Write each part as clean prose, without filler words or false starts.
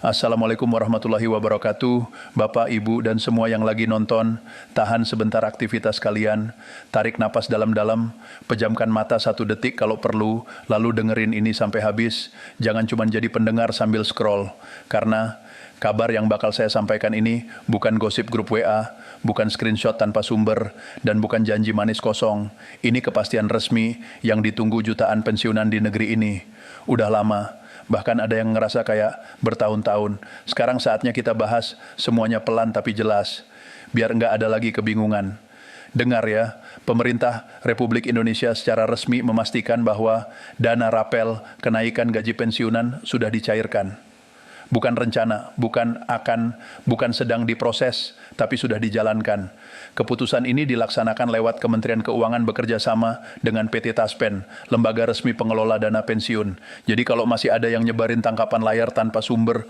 Assalamualaikum warahmatullahi wabarakatuh. Bapak, Ibu, dan semua yang lagi nonton, tahan sebentar aktivitas kalian, tarik napas dalam-dalam, pejamkan mata 1 detik kalau perlu, lalu dengerin ini sampai habis. Jangan cuma jadi pendengar sambil scroll, karena kabar yang bakal saya sampaikan ini bukan gosip grup WA, bukan screenshot tanpa sumber, dan bukan janji manis kosong. Ini kepastian resmi yang ditunggu jutaan pensiunan di negeri ini. Udah lama. Bahkan ada yang ngerasa kayak bertahun-tahun. Sekarang saatnya kita bahas semuanya pelan tapi jelas. Biar nggak ada lagi kebingungan. Dengar ya, pemerintah Republik Indonesia secara resmi memastikan bahwa dana rapel kenaikan gaji pensiunan sudah dicairkan. Bukan rencana, bukan sedang diproses, tapi sudah dijalankan. Keputusan ini dilaksanakan lewat Kementerian Keuangan bekerja sama dengan PT Taspen, lembaga resmi pengelola dana pensiun. Jadi kalau masih ada yang nyebarin tangkapan layar tanpa sumber,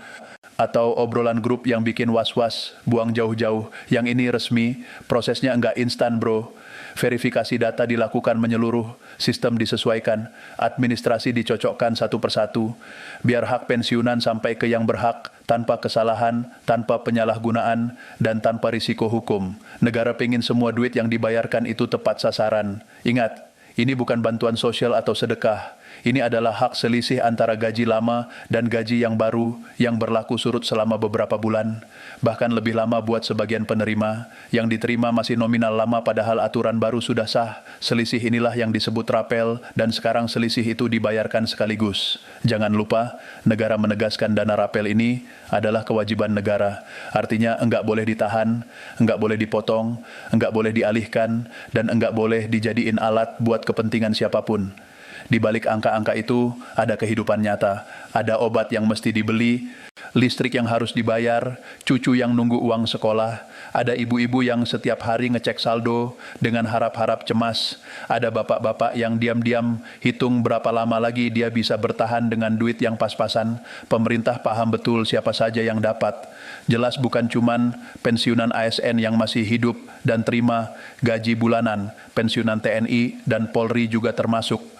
atau obrolan grup yang bikin was-was, buang jauh-jauh. Yang ini resmi, prosesnya enggak instan bro. Verifikasi data dilakukan menyeluruh, sistem disesuaikan, administrasi dicocokkan satu persatu, biar hak pensiunan sampai ke yang berhak, tanpa kesalahan, tanpa penyalahgunaan, dan tanpa risiko hukum. Negara pengen semua duit yang dibayarkan itu tepat sasaran. Ingat, ini bukan bantuan sosial atau sedekah. Ini adalah hak selisih antara gaji lama dan gaji yang baru yang berlaku surut selama beberapa bulan. Bahkan lebih lama buat sebagian penerima. Yang diterima masih nominal lama padahal aturan baru sudah sah. Selisih inilah yang disebut rapel dan sekarang selisih itu dibayarkan sekaligus. Jangan lupa, negara menegaskan dana rapel ini adalah kewajiban negara. Artinya enggak boleh ditahan, enggak boleh dipotong, enggak boleh dialihkan, dan enggak boleh dijadiin alat buat kepentingan siapapun. Di balik angka-angka itu ada kehidupan nyata, ada obat yang mesti dibeli, listrik yang harus dibayar, cucu yang nunggu uang sekolah, ada ibu-ibu yang setiap hari ngecek saldo dengan harap-harap cemas, ada bapak-bapak yang diam-diam hitung berapa lama lagi dia bisa bertahan dengan duit yang pas-pasan. Pemerintah paham betul siapa saja yang dapat. Jelas bukan cuman pensiunan ASN yang masih hidup dan terima gaji bulanan, pensiunan TNI dan Polri juga termasuk.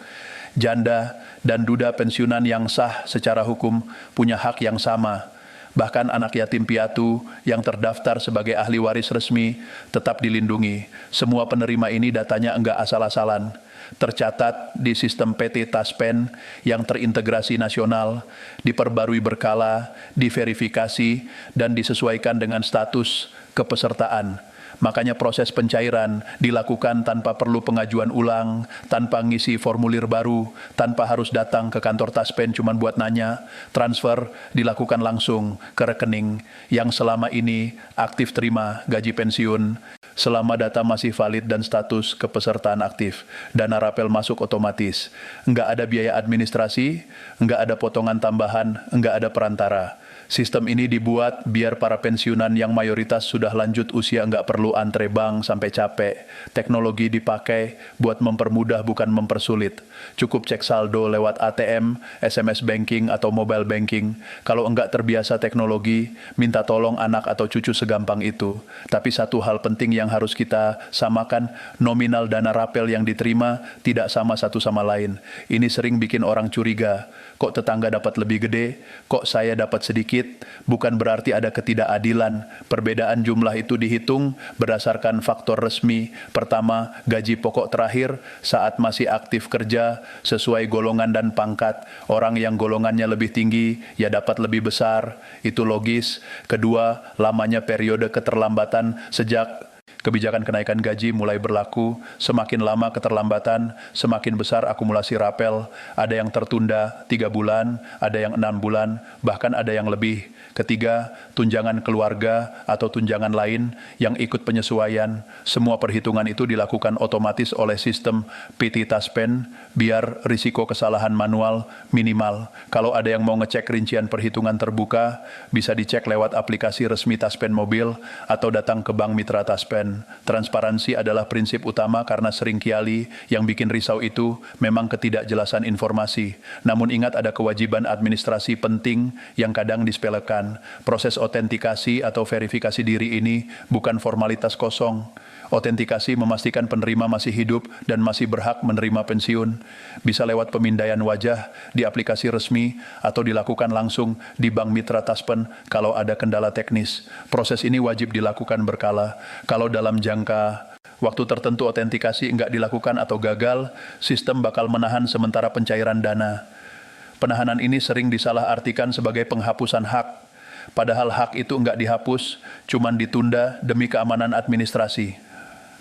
Janda dan duda pensiunan yang sah secara hukum punya hak yang sama. Bahkan anak yatim piatu yang terdaftar sebagai ahli waris resmi tetap dilindungi. Semua penerima ini datanya enggak asal-asalan. Tercatat di sistem PT Taspen yang terintegrasi nasional, diperbarui berkala, diverifikasi, dan disesuaikan dengan status kepesertaan. Makanya proses pencairan dilakukan tanpa perlu pengajuan ulang, tanpa ngisi formulir baru, tanpa harus datang ke kantor Taspen cuma buat nanya. Transfer dilakukan langsung ke rekening yang selama ini aktif terima gaji pensiun. Selama data masih valid dan status kepesertaan aktif, dana rapel masuk otomatis. Enggak ada biaya administrasi, enggak ada potongan tambahan, enggak ada perantara. Sistem ini dibuat biar para pensiunan yang mayoritas sudah lanjut usia nggak perlu antre bank sampai capek. Teknologi dipakai buat mempermudah bukan mempersulit. Cukup cek saldo lewat ATM, SMS banking, atau mobile banking. Kalau enggak terbiasa teknologi, minta tolong anak atau cucu segampang itu. Tapi satu hal penting yang harus kita samakan, nominal dana rapel yang diterima tidak sama satu sama lain. Ini sering bikin orang curiga. Kok tetangga dapat lebih gede? Kok saya dapat sedikit? Bukan berarti ada ketidakadilan. Perbedaan jumlah itu dihitung berdasarkan faktor resmi. Pertama, gaji pokok terakhir saat masih aktif kerja sesuai golongan dan pangkat. Orang yang golongannya lebih tinggi ya dapat lebih besar. Itu logis. Kedua, lamanya periode keterlambatan sejak kebijakan kenaikan gaji mulai berlaku. Semakin lama keterlambatan, semakin besar akumulasi rapel. Ada yang tertunda 3 bulan, ada yang 6 bulan, bahkan ada yang lebih. Ketiga, tunjangan keluarga atau tunjangan lain yang ikut penyesuaian. Semua perhitungan itu dilakukan otomatis oleh sistem PT Taspen biar risiko kesalahan manual minimal. Kalau ada yang mau ngecek rincian perhitungan terbuka, bisa dicek lewat aplikasi resmi Taspen Mobil atau datang ke Bank Mitra Taspen. Taspen. Transparansi adalah prinsip utama karena seringkali yang bikin risau itu memang ketidakjelasan informasi. Namun ingat ada kewajiban administrasi penting yang kadang disepelekan. Proses otentikasi atau verifikasi diri ini bukan formalitas kosong. Otentikasi memastikan penerima masih hidup dan masih berhak menerima pensiun. Bisa lewat pemindaian wajah di aplikasi resmi atau dilakukan langsung di Bank Mitra Taspen kalau ada kendala teknis. Proses ini wajib dilakukan berkala. Kalau dalam jangka waktu tertentu otentikasi enggak dilakukan atau gagal, sistem bakal menahan sementara pencairan dana. Penahanan ini sering disalahartikan sebagai penghapusan hak. Padahal hak itu enggak dihapus, cuman ditunda demi keamanan administrasi.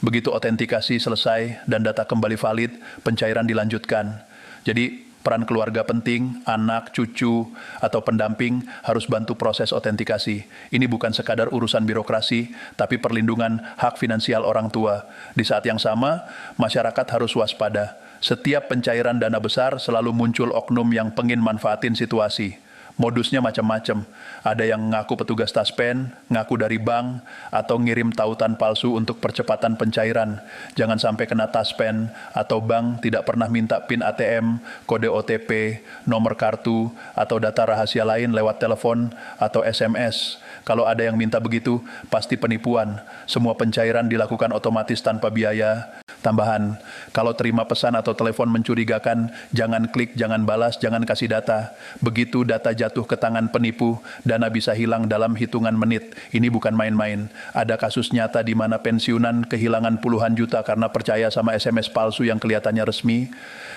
Begitu otentikasi selesai dan data kembali valid, pencairan dilanjutkan. Jadi peran keluarga penting, anak, cucu, atau pendamping harus bantu proses otentikasi. Ini bukan sekadar urusan birokrasi, tapi perlindungan hak finansial orang tua. Di saat yang sama, masyarakat harus waspada. Setiap pencairan dana besar selalu muncul oknum yang pengen manfaatin situasi. Modusnya macam-macam. Ada yang ngaku petugas Taspen, ngaku dari bank, atau ngirim tautan palsu untuk percepatan pencairan. Jangan sampai kena Taspen atau bank tidak pernah minta PIN ATM, kode OTP, nomor kartu, atau data rahasia lain lewat telepon atau SMS. Kalau ada yang minta begitu, pasti penipuan. Semua pencairan dilakukan otomatis tanpa biaya tambahan. Kalau terima pesan atau telepon mencurigakan, jangan klik, jangan balas, jangan kasih data. Begitu data jatuh ke tangan penipu, dana bisa hilang dalam hitungan menit. Ini bukan main-main. Ada kasus nyata di mana pensiunan kehilangan puluhan juta karena percaya sama SMS palsu yang kelihatannya resmi.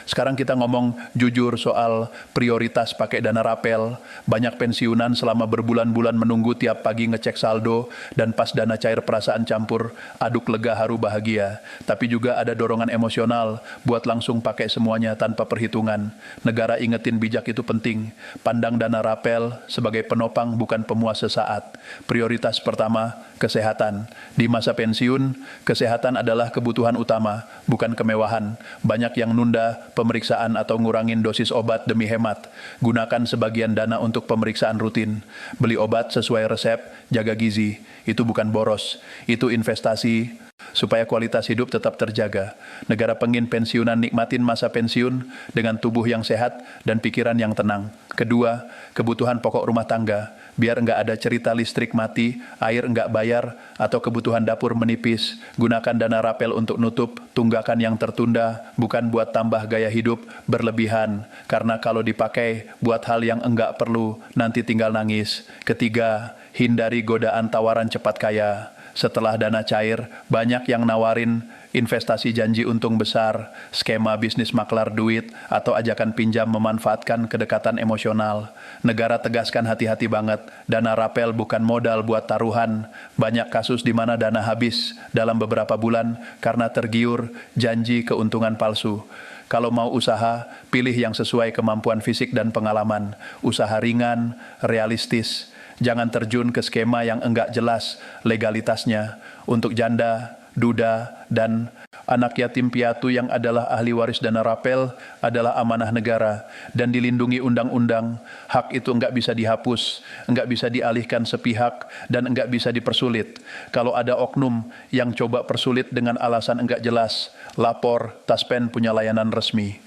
Sekarang kita ngomong jujur soal prioritas pakai dana rapel. Banyak pensiunan selama berbulan-bulan menunggu tiap pagi ngecek saldo, dan pas dana cair perasaan campur, aduk lega haru bahagia. Tapi juga ada dorongan emosional buat langsung pakai semuanya tanpa perhitungan. Negara ingetin bijak itu penting. Pandang dana rapel sebagai penopang bukan pemuas sesaat. Prioritas pertama, kesehatan. Di masa pensiun, kesehatan adalah kebutuhan utama, bukan kemewahan. Banyak yang nunda pemeriksaan atau ngurangin dosis obat demi hemat. Gunakan sebagian dana untuk pemeriksaan rutin. Beli obat sesuai resep, jaga gizi. Itu bukan boros, itu investasi supaya kualitas hidup tetap terjaga. Negara pengen pensiunan nikmatin masa pensiun dengan tubuh yang sehat dan pikiran yang tenang. Kedua, kebutuhan pokok rumah tangga. Biar enggak ada cerita listrik mati, air enggak bayar, atau kebutuhan dapur menipis. Gunakan dana rapel untuk nutup tunggakan yang tertunda, bukan buat tambah gaya hidup berlebihan. Karena kalau dipakai buat hal yang enggak perlu, nanti tinggal nangis. Ketiga, hindari godaan tawaran cepat kaya. Setelah dana cair, banyak yang nawarin investasi janji untung besar, skema bisnis maklar duit, atau ajakan pinjam memanfaatkan kedekatan emosional. Negara tegaskan hati-hati banget, dana rapel bukan modal buat taruhan. Banyak kasus di mana dana habis dalam beberapa bulan karena tergiur janji keuntungan palsu. Kalau mau usaha, pilih yang sesuai kemampuan fisik dan pengalaman. Usaha ringan, realistis. Jangan terjun ke skema yang enggak jelas legalitasnya. Untuk janda, duda, dan anak yatim piatu yang adalah ahli waris dana rapel adalah amanah negara dan dilindungi undang-undang. Hak itu enggak bisa dihapus, enggak bisa dialihkan sepihak, dan enggak bisa dipersulit. Kalau ada oknum yang coba persulit dengan alasan enggak jelas, lapor, Taspen punya layanan resmi.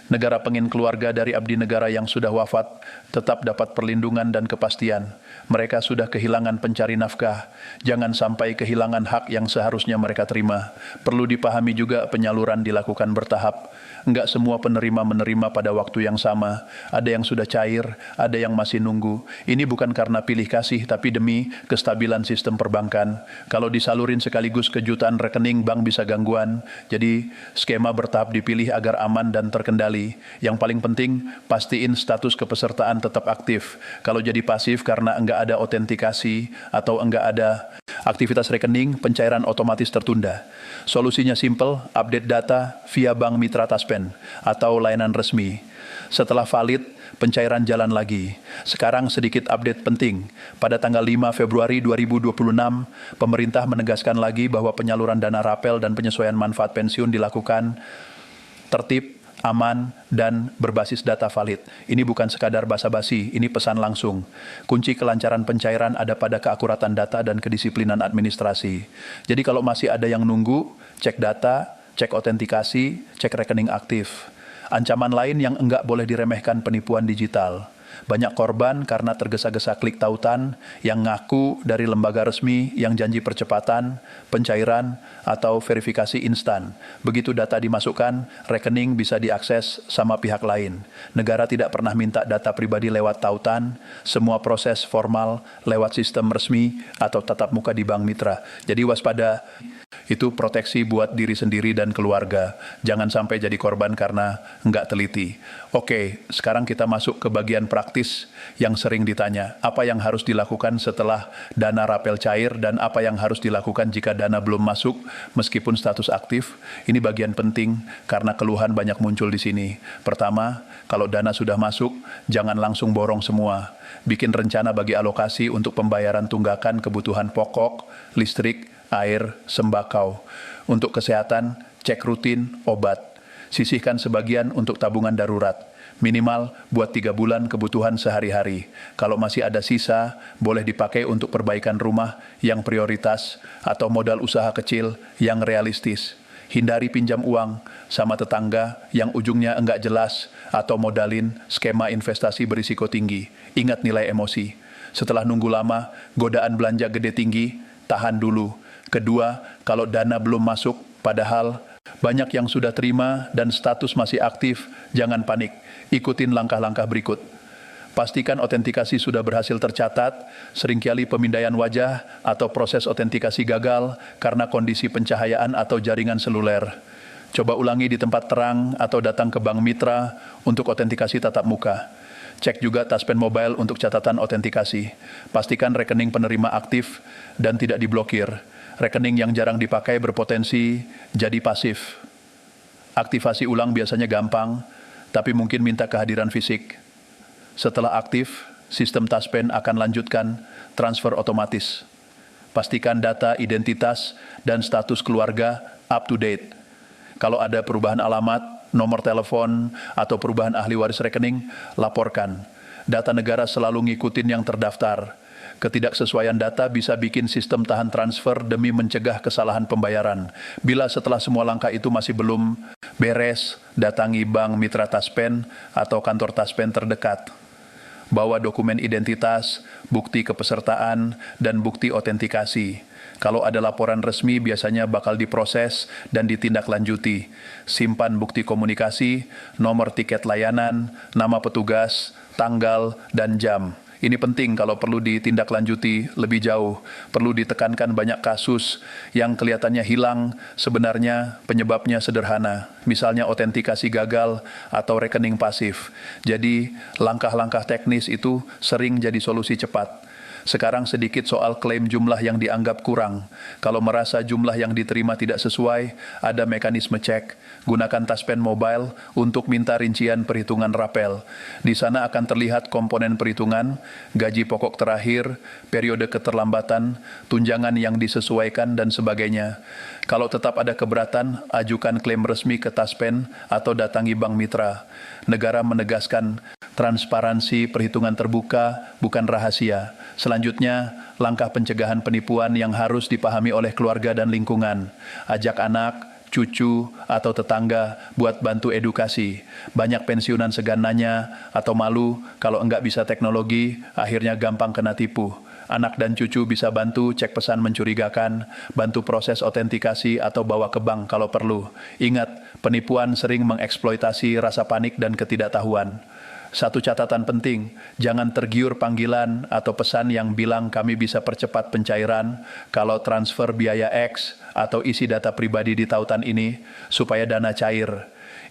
Negara pengen keluarga dari abdi negara yang sudah wafat tetap dapat perlindungan dan kepastian. Mereka sudah kehilangan pencari nafkah. Jangan sampai kehilangan hak yang seharusnya mereka terima. Perlu dipahami juga penyaluran dilakukan bertahap. Enggak semua penerima menerima pada waktu yang sama. Ada yang sudah cair, ada yang masih nunggu. Ini bukan karena pilih kasih, tapi demi kestabilan sistem perbankan. Kalau disalurin sekaligus ke jutaan rekening, bank bisa gangguan. Jadi skema bertahap dipilih agar aman dan terkendali. Yang paling penting, pastiin status kepesertaan tetap aktif. Kalau jadi pasif karena enggak ada otentikasi atau enggak ada aktivitas rekening, pencairan otomatis tertunda. Solusinya simple, update data via Bank Mitra Taspen atau layanan resmi. Setelah valid, pencairan jalan lagi. Sekarang sedikit update penting. Pada tanggal 5 Februari 2026, pemerintah menegaskan lagi bahwa penyaluran dana rapel dan penyesuaian manfaat pensiun dilakukan tertib, aman, dan berbasis data valid. Ini bukan sekadar basa-basi, ini pesan langsung. Kunci kelancaran pencairan ada pada keakuratan data dan kedisiplinan administrasi. Jadi kalau masih ada yang nunggu, cek data, cek autentikasi, cek rekening aktif. Ancaman lain yang enggak boleh diremehkan penipuan digital. Banyak korban karena tergesa-gesa klik tautan yang ngaku dari lembaga resmi yang janji percepatan, pencairan, atau verifikasi instan. Begitu data dimasukkan, rekening bisa diakses sama pihak lain. Negara tidak pernah minta data pribadi lewat tautan, semua proses formal lewat sistem resmi atau tatap muka di bank mitra. Jadi waspada. Itu proteksi buat diri sendiri dan keluarga. Jangan sampai jadi korban karena nggak teliti. Oke, sekarang kita masuk ke bagian praktis yang sering ditanya. Apa yang harus dilakukan setelah dana rapel cair dan apa yang harus dilakukan jika dana belum masuk meskipun status aktif? Ini bagian penting karena keluhan banyak muncul di sini. Pertama, kalau dana sudah masuk, jangan langsung borong semua. Bikin rencana bagi alokasi untuk pembayaran tunggakan kebutuhan pokok, listrik, air, sembakau. Untuk kesehatan, cek rutin, obat. Sisihkan sebagian untuk tabungan darurat. Minimal buat 3 bulan kebutuhan sehari-hari. Kalau masih ada sisa, boleh dipakai untuk perbaikan rumah yang prioritas atau modal usaha kecil yang realistis. Hindari pinjam uang sama tetangga yang ujungnya enggak jelas atau modalin skema investasi berisiko tinggi. Ingat nilai emosi. Setelah nunggu lama, godaan belanja gede tinggi, tahan dulu. Kedua, kalau dana belum masuk, padahal banyak yang sudah terima dan status masih aktif, jangan panik. Ikutin langkah-langkah berikut. Pastikan autentikasi sudah berhasil tercatat, seringkali pemindaian wajah atau proses autentikasi gagal karena kondisi pencahayaan atau jaringan seluler. Coba ulangi di tempat terang atau datang ke bank mitra untuk autentikasi tatap muka. Cek juga taspen mobile untuk catatan autentikasi. Pastikan rekening penerima aktif dan tidak diblokir. Rekening yang jarang dipakai berpotensi jadi pasif. Aktivasi ulang biasanya gampang, tapi mungkin minta kehadiran fisik. Setelah aktif, sistem taspen akan lanjutkan transfer otomatis. Pastikan data identitas dan status keluarga up to date. Kalau ada perubahan alamat, nomor telepon, atau perubahan ahli waris rekening, laporkan. Data negara selalu ngikutin yang terdaftar. Ketidaksesuaian data bisa bikin sistem tahan transfer demi mencegah kesalahan pembayaran. Bila setelah semua langkah itu masih belum beres, datangi bank mitra taspen atau kantor taspen terdekat. Bawa dokumen identitas, bukti kepesertaan, dan bukti autentikasi. Kalau ada laporan resmi biasanya bakal diproses dan ditindaklanjuti. Simpan bukti komunikasi, nomor tiket layanan, nama petugas, tanggal, dan jam. Ini penting kalau perlu ditindaklanjuti lebih jauh. Perlu ditekankan banyak kasus yang kelihatannya hilang, sebenarnya penyebabnya sederhana. Misalnya autentikasi gagal atau rekening pasif. Jadi langkah-langkah teknis itu sering jadi solusi cepat. Sekarang sedikit soal klaim jumlah yang dianggap kurang. Kalau merasa jumlah yang diterima tidak sesuai, ada mekanisme cek. Gunakan taspen mobile untuk minta rincian perhitungan rapel. Di sana akan terlihat komponen perhitungan, gaji pokok terakhir, periode keterlambatan, tunjangan yang disesuaikan, dan sebagainya. Kalau tetap ada keberatan, ajukan klaim resmi ke taspen atau datangi bank mitra. Negara menegaskan transparansi perhitungan terbuka, bukan rahasia. Selanjutnya, langkah pencegahan penipuan yang harus dipahami oleh keluarga dan lingkungan. Ajak anak, cucu, atau tetangga buat bantu edukasi. Banyak pensiunan segan nanya atau malu kalau enggak bisa teknologi, akhirnya gampang kena tipu. Anak dan cucu bisa bantu cek pesan mencurigakan, bantu proses autentikasi atau bawa ke bank kalau perlu. Ingat, penipuan sering mengeksploitasi rasa panik dan ketidaktahuan. Satu catatan penting, jangan tergiur panggilan atau pesan yang bilang kami bisa percepat pencairan kalau transfer biaya X atau isi data pribadi di tautan ini supaya dana cair.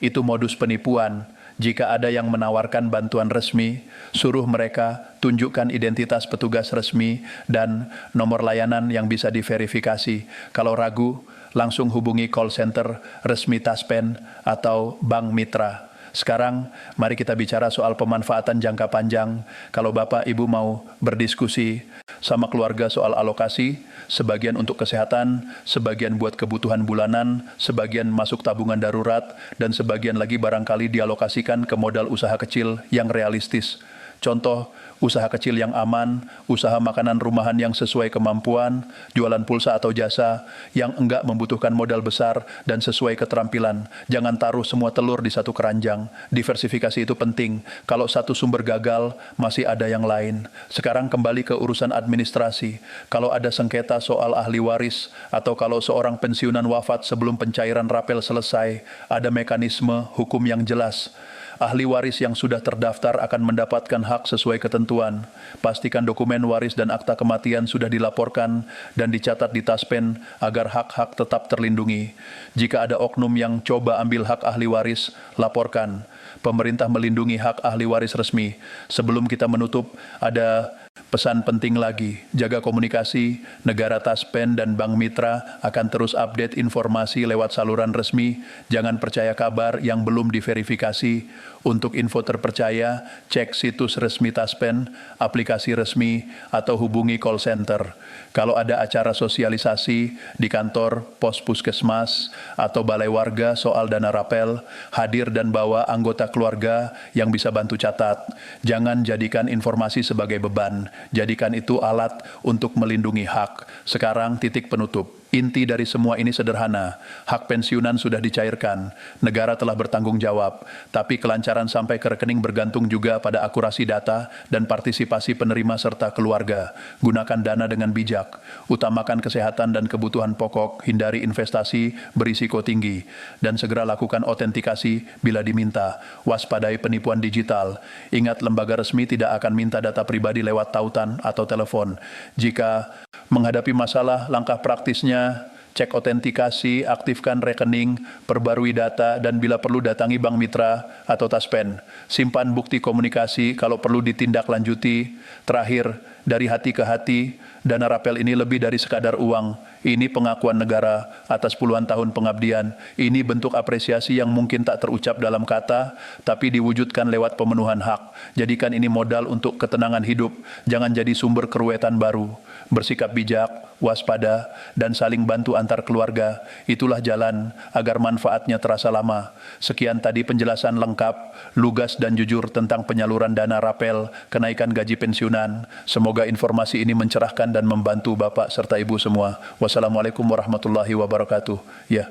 Itu modus penipuan. Jika ada yang menawarkan bantuan resmi, suruh mereka tunjukkan identitas petugas resmi dan nomor layanan yang bisa diverifikasi. Kalau ragu, langsung hubungi call center resmi Taspen atau bank mitra. Sekarang, mari kita bicara soal pemanfaatan jangka panjang. Kalau Bapak Ibu mau berdiskusi sama keluarga soal alokasi, sebagian untuk kesehatan, sebagian buat kebutuhan bulanan, sebagian masuk tabungan darurat, dan sebagian lagi barangkali dialokasikan ke modal usaha kecil yang realistis. Contoh, usaha kecil yang aman, usaha makanan rumahan yang sesuai kemampuan, jualan pulsa atau jasa yang enggak membutuhkan modal besar dan sesuai keterampilan. Jangan taruh semua telur di satu keranjang. Diversifikasi itu penting. Kalau satu sumber gagal, masih ada yang lain. Sekarang kembali ke urusan administrasi. Kalau ada sengketa soal ahli waris, atau kalau seorang pensiunan wafat sebelum pencairan rapel selesai, ada mekanisme hukum yang jelas. Ahli waris yang sudah terdaftar akan mendapatkan hak sesuai ketentuan. Pastikan dokumen waris dan akta kematian sudah dilaporkan dan dicatat di Taspen agar hak-hak tetap terlindungi. Jika ada oknum yang coba ambil hak ahli waris, laporkan. Pemerintah melindungi hak ahli waris resmi. Sebelum kita menutup, ada pesan penting lagi, jaga komunikasi. Negara Taspen dan Bank Mitra akan terus update informasi lewat saluran resmi. Jangan percaya kabar yang belum diverifikasi. Untuk info terpercaya, cek situs resmi Taspen, aplikasi resmi, atau hubungi call center. Kalau ada acara sosialisasi di kantor, pos puskesmas, atau balai warga soal dana rapel, hadir dan bawa anggota keluarga yang bisa bantu catat. Jangan jadikan informasi sebagai beban. Jadikan itu alat untuk melindungi hak. Sekarang titik penutup. Inti dari semua ini sederhana. Hak pensiunan sudah dicairkan. Negara telah bertanggung jawab. Tapi kelancaran sampai ke rekening bergantung juga pada akurasi data dan partisipasi penerima serta keluarga. Gunakan dana dengan bijak. Utamakan kesehatan dan kebutuhan pokok. Hindari investasi berisiko tinggi. Dan segera lakukan autentikasi bila diminta. Waspadai penipuan digital. Ingat, lembaga resmi tidak akan minta data pribadi lewat tautan atau telepon. Jika menghadapi masalah, langkah praktisnya, cek autentikasi, aktifkan rekening, perbarui data, dan bila perlu datangi Bank Mitra atau Taspen. Simpan bukti komunikasi kalau perlu ditindaklanjuti. Terakhir, dari hati ke hati, dana rapel ini lebih dari sekadar uang. Ini pengakuan negara atas puluhan tahun pengabdian. Ini bentuk apresiasi yang mungkin tak terucap dalam kata, tapi diwujudkan lewat pemenuhan hak. Jadikan ini modal untuk ketenangan hidup. Jangan jadi sumber keruwetan baru. Bersikap bijak, waspada, dan saling bantu antar keluarga. Itulah jalan agar manfaatnya terasa lama. Sekian tadi penjelasan lengkap, lugas dan jujur tentang penyaluran dana rapel, kenaikan gaji pensiunan. Semoga informasi ini mencerahkan dan membantu Bapak serta Ibu semua. Wassalamualaikum warahmatullahi wabarakatuh. Ya.